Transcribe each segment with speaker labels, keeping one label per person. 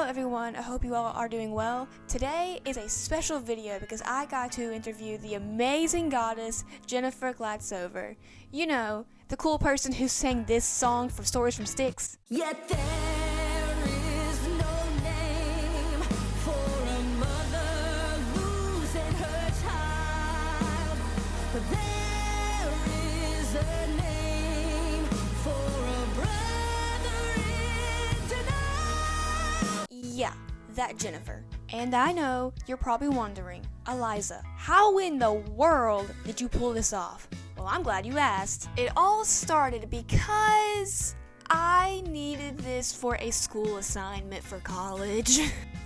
Speaker 1: everyone, I hope you all are doing well. Today is a special video because I got to interview the amazing goddess Jennifer Glatzover. You know, the cool person who sang this song for Stories from Styx.
Speaker 2: Yet there is no name for a mother losing her child. But there is a name for a brother in denial.
Speaker 1: Yeah, that Jennifer. And I know you're probably wondering, Eliza, how in the world did you pull this off? Well, I'm glad you asked. It all started because I needed this for a school assignment for college.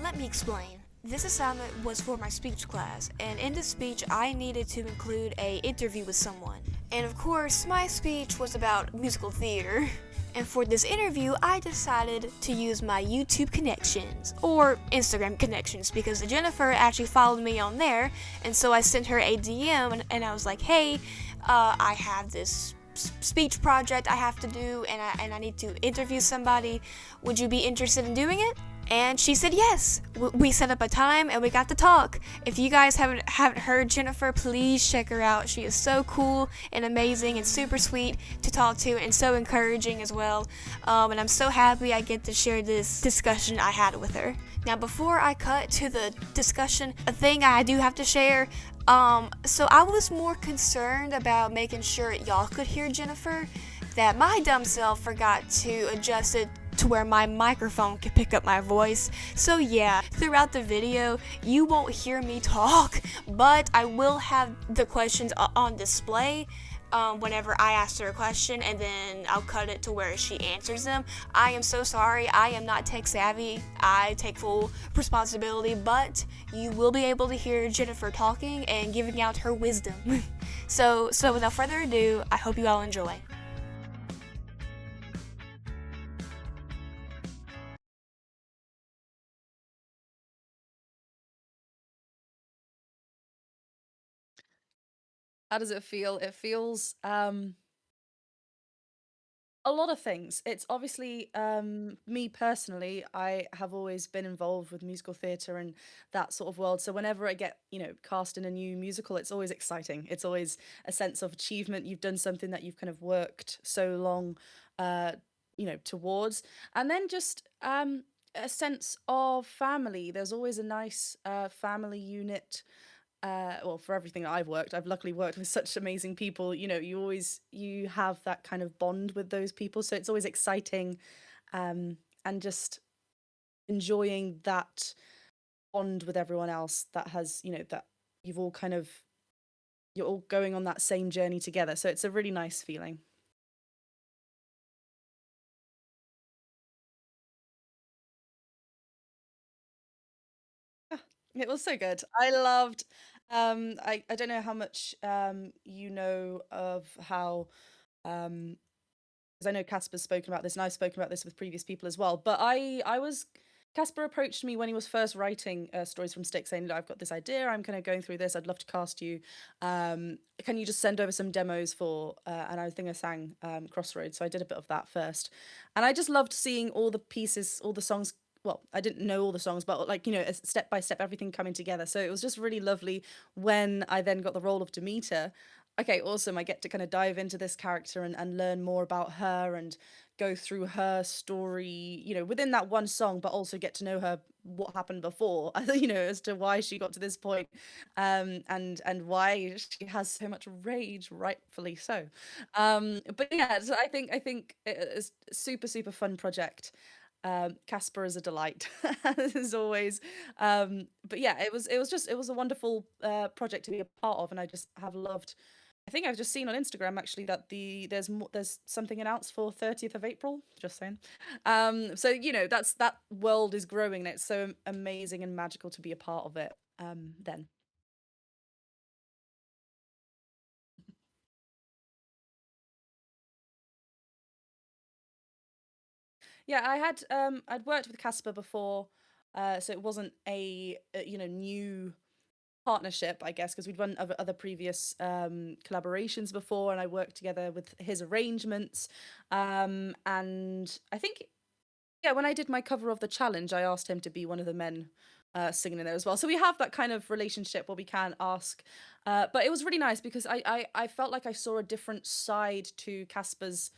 Speaker 1: Let me explain. This assignment was for my speech class, and in the speech I needed to include an interview with someone. And of course, my speech was about musical theater. And for this interview, I decided to use my YouTube connections, or Instagram connections, because Jennifer actually followed me on there, and so I sent her a DM, and I was like, hey, I have this speech project I have to do, and I need to interview somebody. Would you be interested in doing it? And she said yes. We set up a time and we got to talk. If you guys haven't heard Jennifer, please check her out. She is so cool and amazing and super sweet to talk to and so encouraging as well. And I'm so happy I get to share this discussion I had with her. Now, before I cut to the discussion, a thing I do have to share. So I was more concerned about making sure y'all could hear Jennifer, that my dumb self forgot to adjust it to where my microphone could pick up my voice. So yeah, throughout the video, you won't hear me talk, but I will have the questions on display whenever I ask her a question, and then I'll cut it to where she answers them. I am so sorry, I am not tech savvy. I take full responsibility, but you will be able to hear Jennifer talking and giving out her wisdom. So without further ado, I hope you all enjoy.
Speaker 3: How does it feel? It feels a lot of things. It's obviously me personally, I have always been involved with musical theatre and that sort of world. So whenever I get, cast in a new musical, it's always exciting. It's always a sense of achievement. You've done something that you've kind of worked so long uh, towards. And then just a sense of family. There's always a nice family unit. Well, for everything that I've worked, I've luckily worked with such amazing people. You have that kind of bond with those people, so it's always exciting, and just enjoying that bond with everyone else that has, that you've all kind of you're all going on that same journey together. So it's a really nice feeling. It was so good. I loved. I don't know how much you know of how because I know Casper's spoken about this, and I've spoken about this with previous people as well. But I was Casper approached me when he was first writing Stories from Styx, saying, "I've got this idea. I'm kind of going through this. I'd love to cast you. Can you just send over some demos for?" And I think I sang Crossroads, so I did a bit of that first, and I just loved seeing all the pieces, all the songs. Well, I didn't know all the songs, but like step by step, everything coming together. So it was just really lovely when I then got the role of Demeter. Okay, awesome. I get to kind of dive into this character and learn more about her and go through her story, within that one song, but also get to know her, what happened before, as to why she got to this point, and why she has so much rage, rightfully so. But yeah, so I think it's a super, super fun project. Casper is a delight as always. But yeah, it was a wonderful project to be a part of, and I just have loved. I think I've just seen on Instagram actually that there's something announced for 30th of April. Just saying. So that world is growing, and it's so amazing and magical to be a part of it. Then. Yeah, I'd worked with Casper before, so it wasn't a new partnership, I guess, because we'd run other previous collaborations before, and I worked together with his arrangements. And I think Yeah, when I did my cover of the challenge, I asked him to be one of the men singing in there as well. So we have that kind of relationship where we can ask. But it was really nice because I felt like I saw a different side to Casper's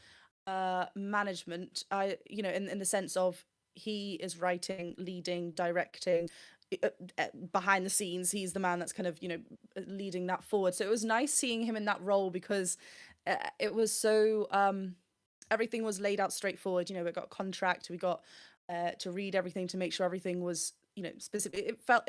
Speaker 3: management. In the sense of he is writing, leading, directing. Behind the scenes, he's the man that's kind of leading that forward. So it was nice seeing him in that role because it was so everything was laid out straightforward. We got contract, we got to read everything to make sure everything was specific. It felt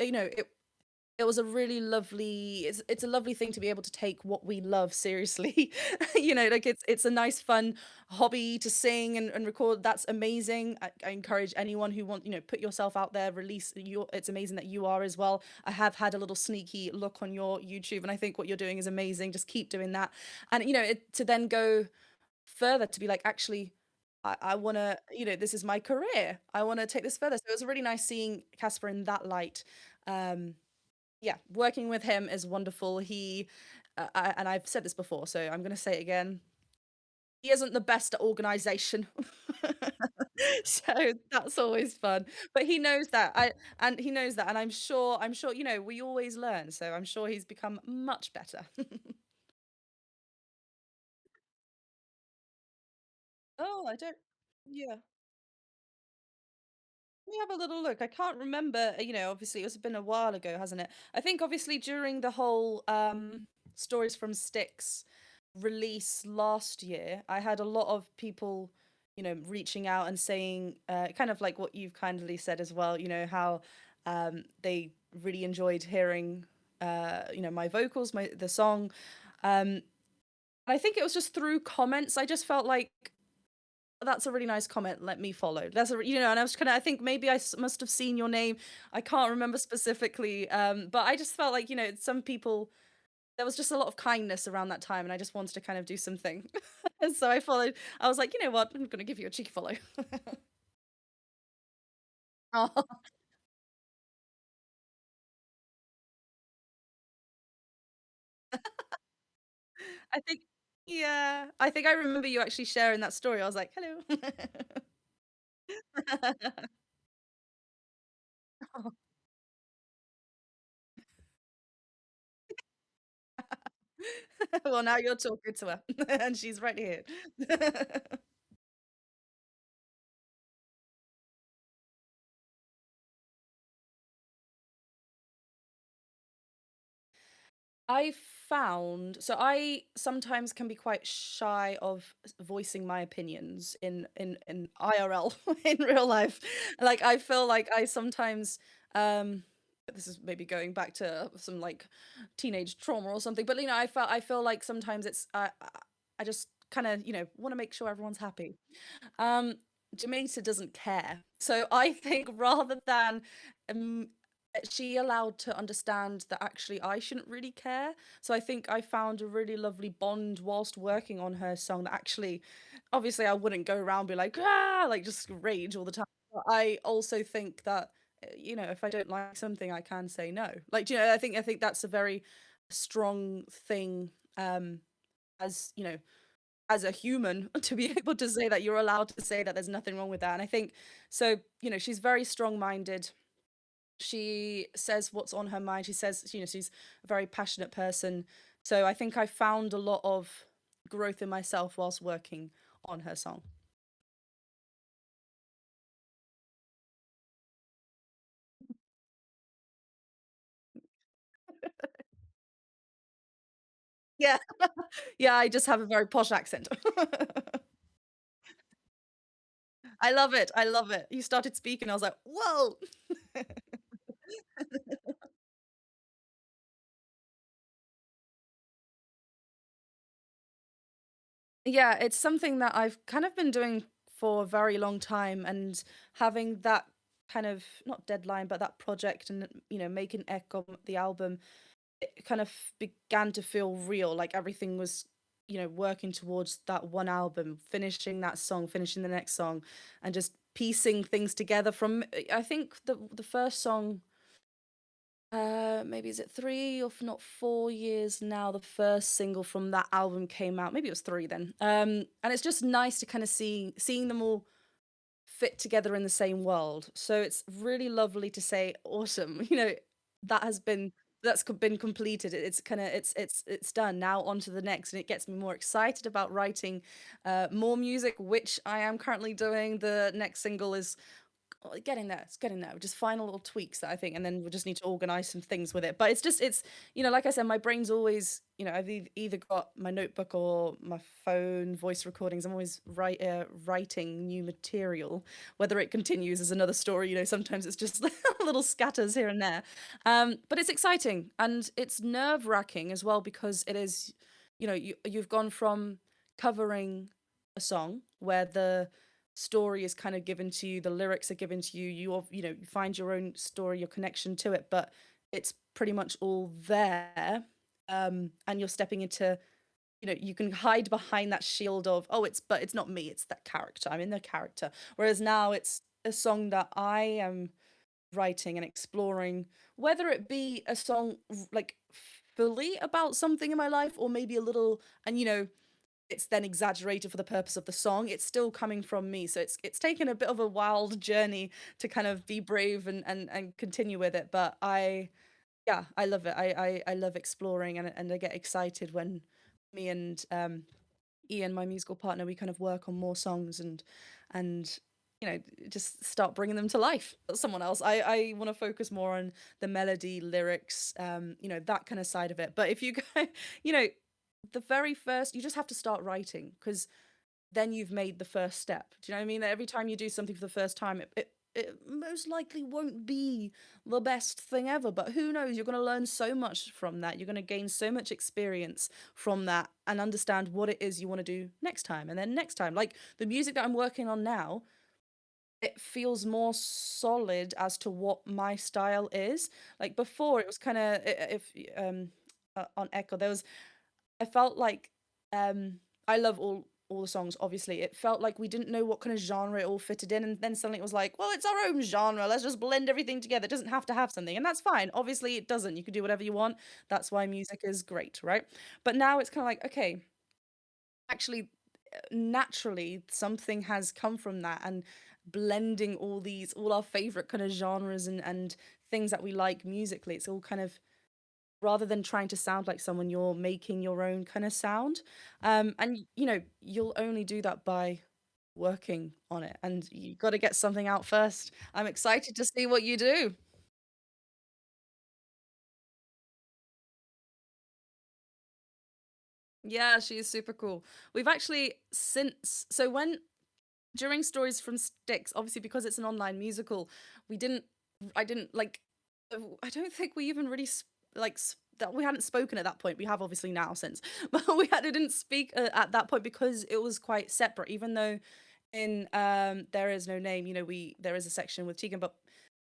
Speaker 3: it was a really lovely it's a lovely thing to be able to take what we love seriously. Like it's a nice fun hobby to sing and record. That's amazing. I encourage anyone who want put yourself out there, release your it's amazing that you are as well. I have had a little sneaky look on your YouTube, and I think what you're doing is amazing. Just keep doing that. And to then go further, to be like, actually, I want to, this is my career. I want to take this further. So it was really nice seeing Casper in that light. Um, yeah, working with him is wonderful. And I've said this before, so I'm going to say it again. He isn't the best at organization. So that's always fun. But he knows that. And he knows that. And I'm sure, we always learn. So I'm sure he's become much better. Oh, I don't. Yeah. Let me have a little look. I can't remember, obviously it's been a while ago, hasn't it? I think obviously during the whole Stories from Styx release last year, I had a lot of people, reaching out and saying kind of like what you've kindly said as well, how they really enjoyed hearing my vocals, the song. Um I think it was just through comments. I just felt like that's a really nice comment. Let me follow. And I was kind of, I think maybe must have seen your name. I can't remember specifically. But I just felt like, some people, there was just a lot of kindness around that time. And I just wanted to kind of do something. And so I followed. I was like, you know what? I'm going to give you a cheeky follow. Oh, I think, yeah, I think I remember you actually sharing that story. I was like, hello. Well, now you're talking to her, and she's right here. I found so I sometimes can be quite shy of voicing my opinions in IRL in real life. Like I feel like I sometimes this is maybe going back to some like teenage trauma or something, but I feel like sometimes it's I just kind of want to make sure everyone's happy. Um, Demeter doesn't care. So I think rather than um, she allowed to understand that actually I shouldn't really care. So I think I found a really lovely bond whilst working on her song that actually, obviously, I wouldn't go around be like, ah, like just rage all the time. But I also think that, if I don't like something, I can say no. Like, I think that's a very strong thing. As as a human to be able to say that you're allowed to say that there's nothing wrong with that. And I think so, she's very strong minded. She says what's on her mind. She says, she's a very passionate person. So I think I found a lot of growth in myself whilst working on her song. Yeah. Yeah, I just have a very posh accent. I love it. I love it. You started speaking, I was like, whoa. Yeah, it's something that I've kind of been doing for a very long time, and having that kind of not deadline, but that project and making Echo the album, it kind of began to feel real, like everything was working towards that one album, finishing that song, finishing the next song, and just piecing things together from I think the first song, maybe is it 3 or if not 4 years now, the first single from that album came out. Maybe it was 3 then. And it's just nice to kind of seeing them all fit together in the same world. So it's really lovely to say, awesome, that has been been completed. It's kind of it's done. Now on to the next, and it gets me more excited about writing more music, which I am currently doing. The next single is getting there. It's getting there. Just final little tweaks that I think, and then we just need to organize some things with it. But it's like I said, my brain's always, I've either got my notebook or my phone voice recordings. I'm always writing new material. Whether it continues is another story. Sometimes it's just little scatters here and there. But it's exciting and it's nerve wracking as well because it is, you've gone from covering a song where the story is kind of given to you, the lyrics are given to you, you find your own story, your connection to it, but it's pretty much all there. And you're stepping into, you can hide behind that shield of, oh, but it's not me, it's that character. I'm in the character. Whereas now it's a song that I am writing and exploring, whether it be a song like fully about something in my life or maybe a little, and it's then exaggerated for the purpose of the song. It's still coming from me. So it's taken a bit of a wild journey to kind of be brave and continue with it. But I love it. I love exploring and I get excited when me and Ian, my musical partner, we kind of work on more songs and just start bringing them to life. Someone else. I want to focus more on the melody, lyrics, that kind of side of it. But if you go, you know, the very first, you just have to start writing because then you've made the first step. Do you know what I mean? Every time you do something for the first time, it most likely won't be the best thing ever, but who knows? You're going to learn so much from that. You're going to gain so much experience from that and understand what it is you want to do next time and then next time. Like the music that I'm working on now, it feels more solid as to what my style is. Like before, it was kind of if on Echo, there was I felt like I love all the songs, obviously. It felt like we didn't know what kind of genre it all fitted in, and then suddenly it was like, well, it's our own genre. Let's just blend everything together. It doesn't have to have something, and that's fine. Obviously, it doesn't. You can do whatever you want. That's why music is great, right? But now it's kind of like, okay, actually, naturally, something has come from that, and blending all our favorite kind of genres and things that we like musically. It's all kind of rather than trying to sound like someone, you're making your own kind of sound. And you'll only do that by working on it. And you got to get something out first. I'm excited to see what you do. Yeah, she's super cool. We've actually since so when during Stories from Styx, obviously because it's an online musical, we didn't I didn't like I don't think we even really that we hadn't spoken at that point. We have obviously now since, but didn't speak at that point because it was quite separate. Even though in There Is No Name, we there is a section with Tegan, but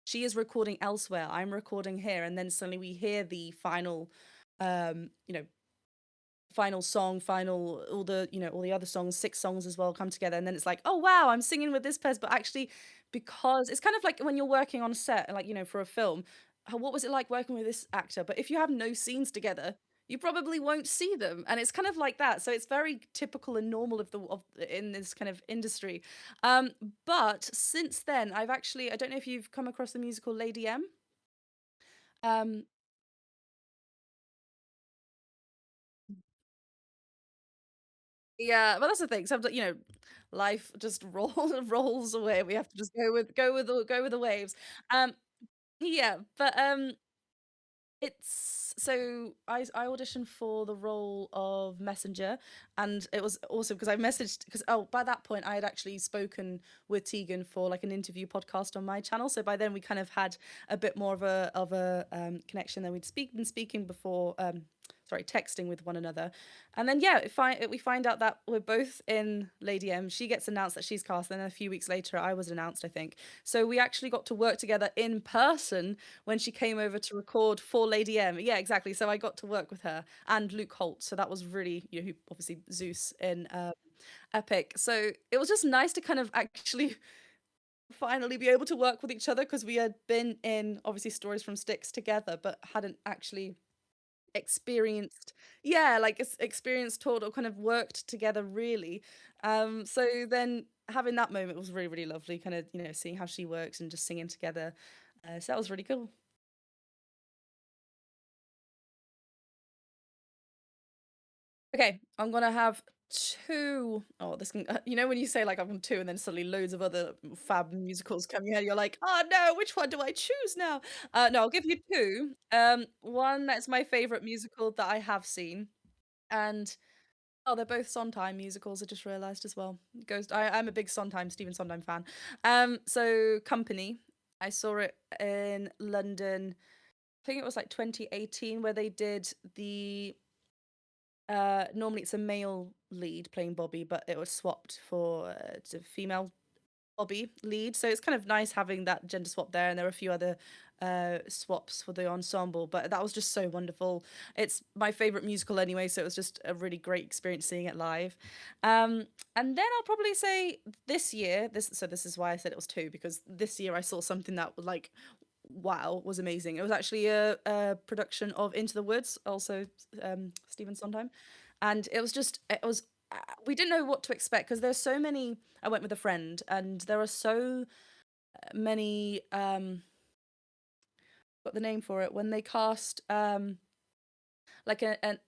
Speaker 3: she is recording elsewhere. I'm recording here, and then suddenly we hear the final, um, you know, final song, final all the other songs, six songs as well come together, and then it's like, oh wow, I'm singing with this person. But actually, because it's kind of like when you're working on a set, like for a film, what was it like working with this actor? But if you have no scenes together, you probably won't see them, and it's kind of like that. So it's very typical and normal of in this kind of industry. Um, but since then, I don't know if you've come across the musical Lady M. Um, Yeah, but that's the thing. Sometimes, life just rolls away. We have to just go with the waves. Um, yeah, but I auditioned for the role of Messenger, and it was awesome because I messaged because by that point I had actually spoken with Tegan for like an interview podcast on my channel. So by then we kind of had a bit more of a connection than been speaking before. Sorry, texting with one another, and then yeah, we find out that we're both in Lady M. She gets announced that she's cast, and then a few weeks later I was announced, I think. So we actually got to work together in person when she came over to record for Lady M. Yeah, exactly. So I got to work with her and Luke Holt. So that was really, who obviously Zeus in Epic. So it was just nice to kind of actually finally be able to work with each other because we had been in obviously Stories from Styx together, but hadn't actually experienced experienced taught or kind of worked together really. So then having that moment was really, really lovely, kind of, seeing how she works and just singing together. So that was really cool. Okay, I'm gonna have two. Oh, this can, when you say like I've got two, and then suddenly loads of other fab musicals come in your head, you're like, oh no, which one do I choose now? No, I'll give you two. One that's my favorite musical that I have seen, and oh, they're both Sondheim musicals. I just realized as well. I'm a big Stephen Sondheim fan. So Company. I saw it in London. I think it was like 2018 where they did the normally it's a male lead playing Bobby, but it was swapped for to female Bobby lead. So it's kind of nice having that gender swap there, and there are a few other swaps for the ensemble, but that was just so wonderful. It's my favorite musical anyway, so it was just a really great experience seeing it live. And then I'll probably say this year, this is why I said it was two, because this year I saw something that was like wow, was amazing. It was actually a production of Into the Woods, also Stephen Sondheim, and it was we didn't know what to expect because there's so many. I went with a friend, and there are so many. Got the name for it when they cast like an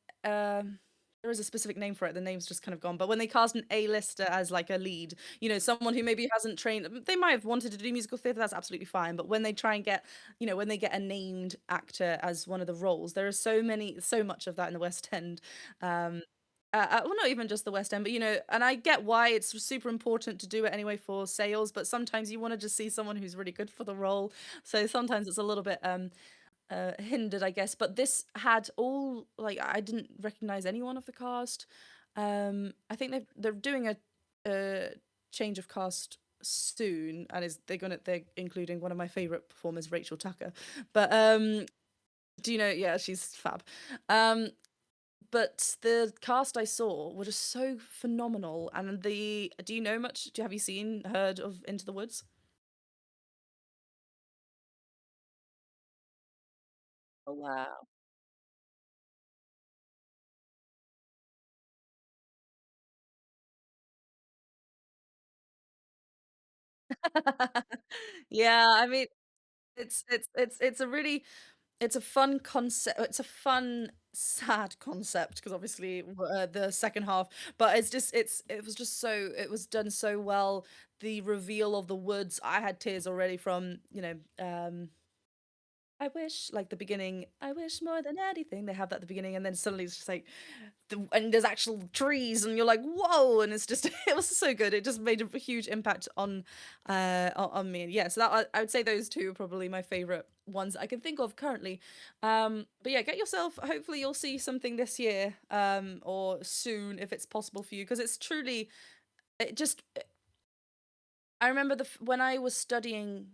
Speaker 3: there is a specific name for it. The name's just kind of gone. But when they cast an A-lister as like a lead, someone who maybe hasn't trained, they might have wanted to do musical theatre, that's absolutely fine. But when they try and get, when they get a named actor as one of the roles, there are so much of that in the West End. Well, not even just the West End, but and I get why it's super important to do it anyway for sales, but sometimes you want to just see someone who's really good for the role. So sometimes it's a little bit hindered, I guess. But this had all like I didn't recognize anyone of the cast. I think they're doing a change of cast soon, and they're including one of my favorite performers, Rachel Tucker. But do you know? Yeah, she's fab. But the cast I saw were just so phenomenal, and do you know much? Have you heard of Into the Woods? Oh wow. Yeah, I mean, it's a really it's a fun concept. It's a fun, sad concept because obviously the second half, but it was just it was done so well. The reveal of the woods, I had tears already from I wish, like the beginning, I wish more than anything. They have that at the beginning, and then suddenly it's just like, and there's actual trees, and you're like, whoa! And it's just, it was so good. It just made a huge impact on me. And yeah, so I would say those two are probably my favorite ones I can think of currently. But yeah, get yourself. Hopefully, you'll see something this year, or soon if it's possible for you, because it's truly, it just I remember when I was studying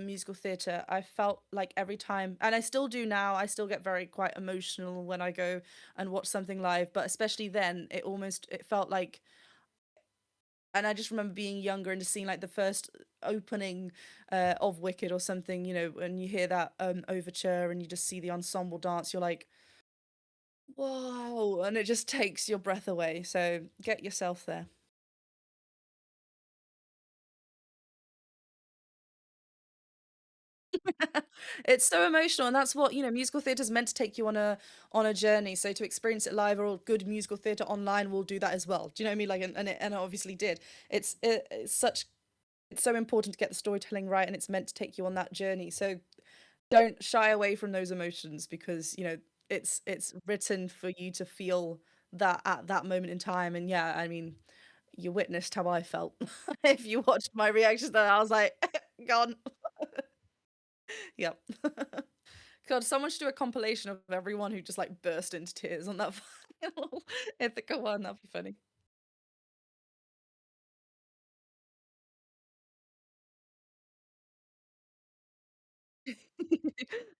Speaker 3: musical theatre, I felt like every time, and I still do now, I still get very quite emotional when I go and watch something live, but especially then, it felt like, and I just remember being younger and just seeing like the first opening of Wicked or something, when you hear that overture and you just see the ensemble dance, you're like, whoa, and it just takes your breath away. So get yourself there. It's so emotional, and that's what, musical theatre is meant to take you on a journey. So to experience it live, or good musical theatre online will do that as well. Do you know what I mean? Like, and it obviously did. It's so important to get the storytelling right, and it's meant to take you on that journey. So don't shy away from those emotions because it's written for you to feel that at that moment in time. And yeah, I mean, you witnessed how I felt. If you watched my reaction, then I was like, gone. Yep. God, someone should do a compilation of everyone who just like burst into tears on that final Ithaca one. That'd be funny.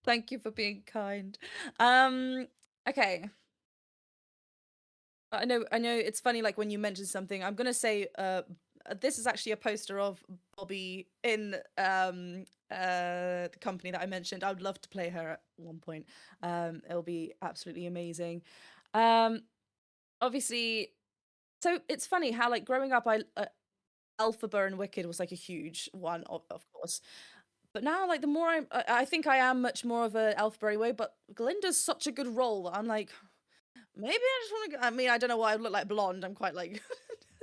Speaker 3: Thank you for being kind. Um, okay. I know it's funny, like when you mention something, I'm gonna say this is actually a poster of Bobby in the company that I mentioned. I would love to play her at one point. It'll be absolutely amazing. Um, Obviously, so it's funny how like growing up, Elphaba and Wicked was like a huge one, of course. But now, like the more I think I am much more of an Elphaba way. But Glinda's such a good role that I'm like, maybe I just want to. I mean, I don't know why I look like blonde. I'm quite like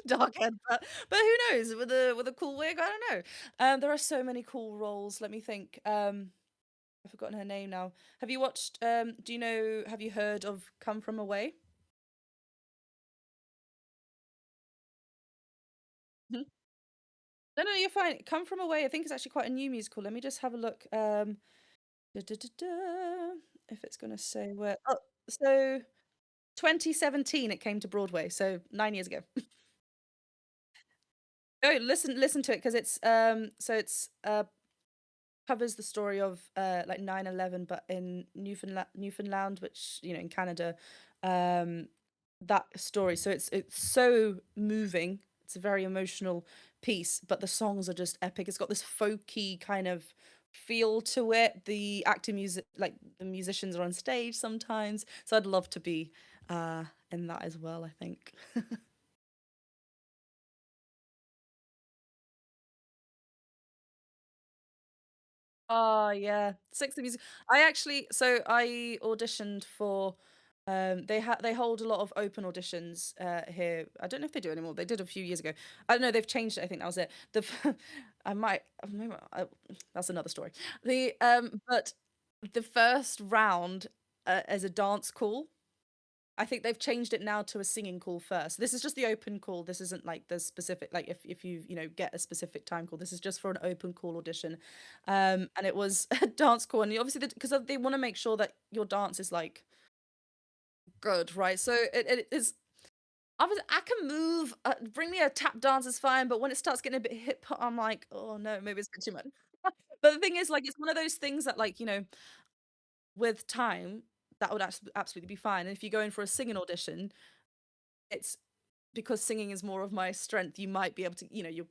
Speaker 3: dark head, but who knows? With a cool wig, I don't know. There are so many cool roles. Let me think. I've forgotten her name now. Have you watched? Do you know? Have you heard of Come From Away? Mhm. No, no, you're fine. Come From Away. I think it's actually quite a new musical. Let me just have a look. Da, da, da, da, if it's gonna say where. Oh, so 2017 it came to Broadway. So 9 years ago. Oh, listen to it because it's so it's covers the story of like 9/11 but in Newfoundland, which in Canada, um that story, so it's so moving. It's a very emotional piece, but the songs are just epic. It's got this folky kind of feel to it. The acting music, like the musicians are on stage sometimes, so I'd love to be in that as well, I think. Oh yeah, Six the Music. I auditioned for they hold a lot of open auditions here. I don't know if they do anymore. They did a few years ago. I don't know, they've changed it. I think that was it. I might maybe that's another story. The but the first round as a dance call, I think they've changed it now to a singing call first. This is just the open call. This isn't like the specific, like if you get a specific time call. This is just for an open call audition. And it was a dance call, and obviously because they want to make sure that your dance is like good, right? So it is. Obviously, I can move. Bring me a tap dance is fine, but when it starts getting a bit hip, I'm like, oh no, maybe it's a bit too much. But the thing is, like, it's one of those things that, like, with time, that would absolutely be fine. And if you go in for a singing audition, it's because singing is more of my strength. You might be able to, you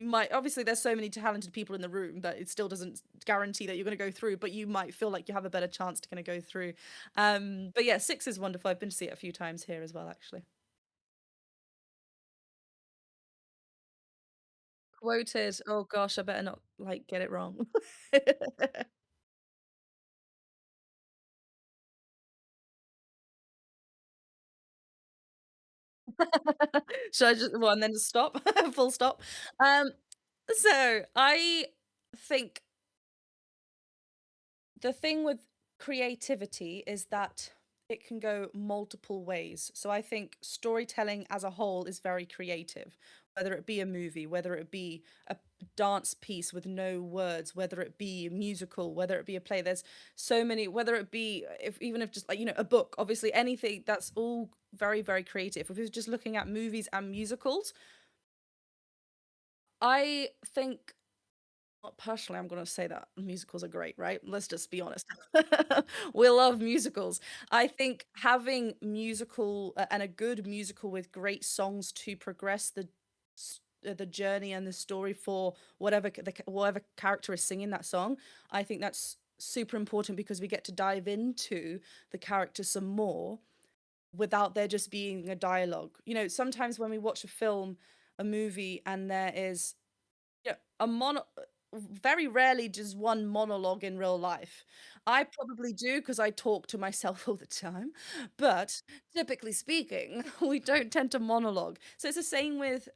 Speaker 3: might, obviously there's so many talented people in the room that it still doesn't guarantee that you're going to go through, but you might feel like you have a better chance to kind of go through. But yeah, Six is wonderful. I've been to see it a few times here as well, actually. Quoted. Oh gosh, I better not like get it wrong. Should I just, well, and then just stop? Full stop. Um, so I think the thing with creativity is that it can go multiple ways. So I think storytelling as a whole is very creative, whether it be a movie, whether it be a dance piece with no words, whether it be a musical, whether it be a play. There's so many, whether it be if even if just like, a book, obviously anything, that's all very, very creative. If we're just looking at movies and musicals, I think, well, personally, I'm going to say that musicals are great, right? Let's just be honest. We love musicals. I think having musical and a good musical with great songs to progress the journey and the story for whatever character is singing that song, I think that's super important because we get to dive into the character some more without there just being a dialogue. Sometimes when we watch a film, a movie, and there is, a mono very rarely just one monologue in real life. I probably do because I talk to myself all the time, but typically speaking, we don't tend to monologue. So it's the same with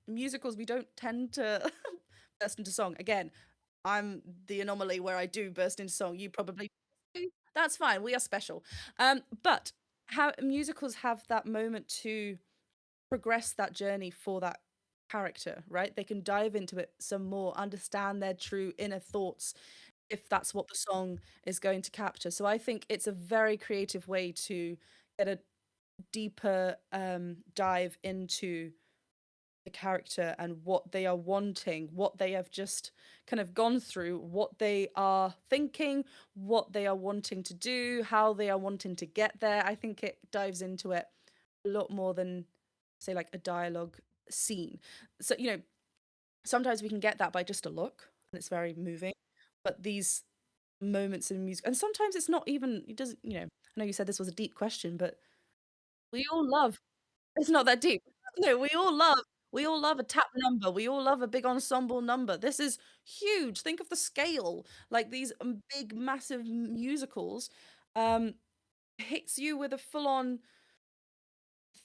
Speaker 3: musicals. We don't tend to burst into song. Again, I'm the anomaly where I do burst into song. You probably that's fine. We are special. But how musicals have that moment to progress that journey for that character, right? They can dive into it some more, understand their true inner thoughts if that's what the song is going to capture. So I think it's a very creative way to get a deeper dive into the character and what they are wanting, what they have just kind of gone through, what they are thinking, what they are wanting to do, how they are wanting to get there. I think it dives into it a lot more than, say, like a dialogue scene. So, sometimes we can get that by just a look and it's very moving. But these moments in music, and sometimes it's not even, it doesn't, I know you said this was a deep question, but we all love, it's not that deep. No, we all love We all love a tap number. We all love a big ensemble number. This is huge. Think of the scale. Like these big, massive musicals um, hits you with a full-on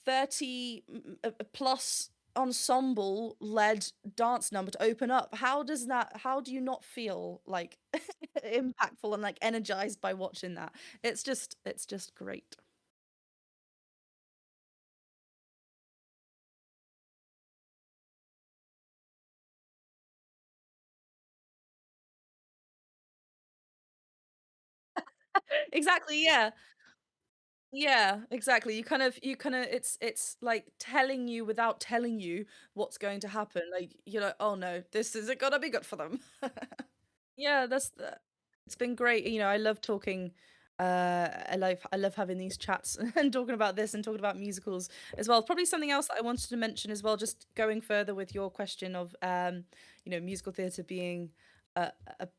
Speaker 3: 30 plus ensemble led dance number to open up. How do you not feel like impactful and like energized by watching that? It's just great. Exactly, yeah. Yeah, exactly. You kind of it's like telling you without telling you what's going to happen. Like you're like, "Oh no, this isn't gonna be good for them." Yeah, it's been great. I love talking I love having these chats and talking about this and talking about musicals as well. Probably something else that I wanted to mention as well, just going further with your question of musical theatre being a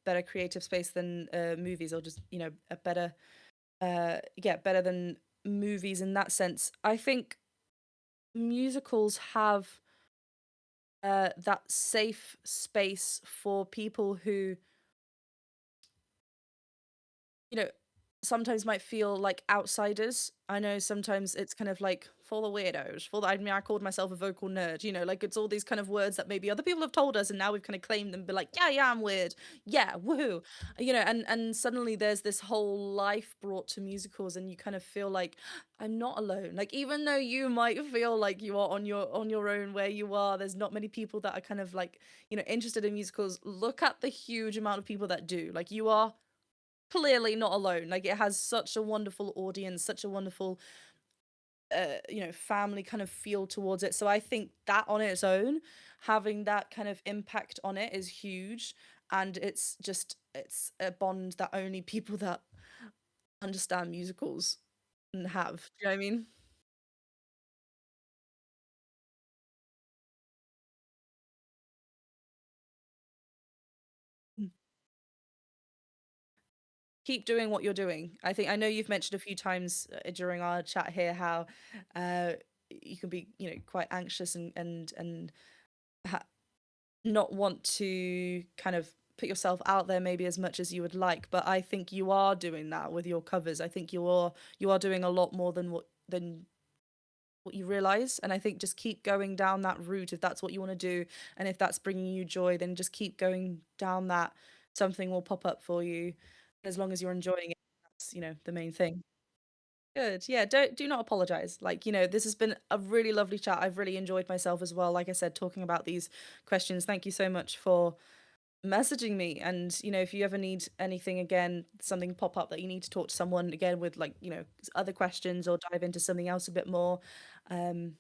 Speaker 3: better creative space than movies, or just, a better better than movies in that sense. I think musicals have that safe space for people who, you know, sometimes might feel like outsiders. I know sometimes it's kind of like for the weirdos, I mean, I called myself a vocal nerd, like it's all these kind of words that maybe other people have told us and now we've kind of claimed them, be like, yeah, yeah, I'm weird. Yeah, woohoo. And suddenly there's this whole life brought to musicals and you kind of feel like I'm not alone. Like even though you might feel like you are on your own where you are, there's not many people that are kind of like, interested in musicals. Look at the huge amount of people that do. Like you are clearly not alone. Like it has such a wonderful audience, such a wonderful family kind of feel towards it. So I think that on its own, having that kind of impact on it is huge, and it's a bond that only people that understand musicals have. Do you know what I mean? Mm. Keep doing what you're doing. I know you've mentioned a few times during our chat here how uh you can be, quite anxious and ha not want to kind of put yourself out there maybe as much as you would like, but I think you are doing that with your covers. I think you are doing a lot more than what you realize, and I think just keep going down that route if that's what you want to do, and if that's bringing you joy, then just keep going down that. Something will pop up for you as long as you're enjoying it. That's, the main thing. Good. Yeah, do not apologize. Like, this has been a really lovely chat. I've really enjoyed myself as well. Like I said, talking about these questions. Thank you so much for messaging me. And, if you ever need anything again, something pop up that you need to talk to someone again with, like, other questions, or dive into something else a bit more, um,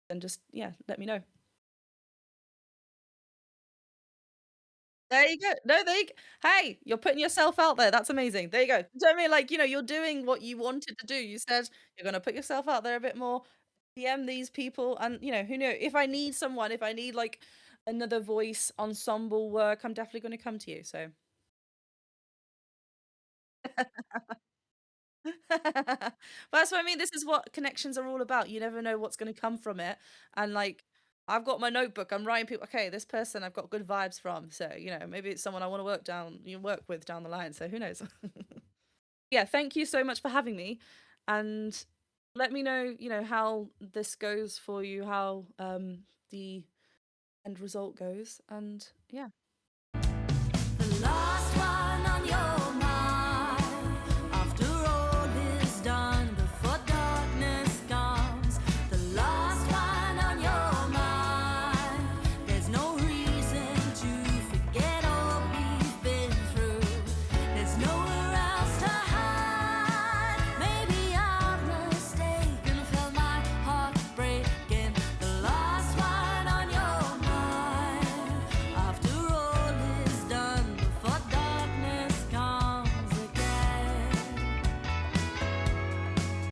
Speaker 3: then just, yeah, let me know. There you go. No, there you go. Hey, you're putting yourself out there. That's amazing. There you go. Do you know what I mean? Like, you're doing what you wanted to do. You said you're going to put yourself out there a bit more, DM these people, and, who knows? If I need someone, if I need like another voice ensemble work, I'm definitely going to come to you. So, but that's what I mean. This is what connections are all about. You never know what's going to come from it. And like, I've got my notebook. I'm writing people. Okay, this person I've got good vibes from. So maybe it's someone I want to work with down the line. So who knows? Yeah, thank you so much for having me, and let me know, how this goes for you, how the end result goes, and yeah.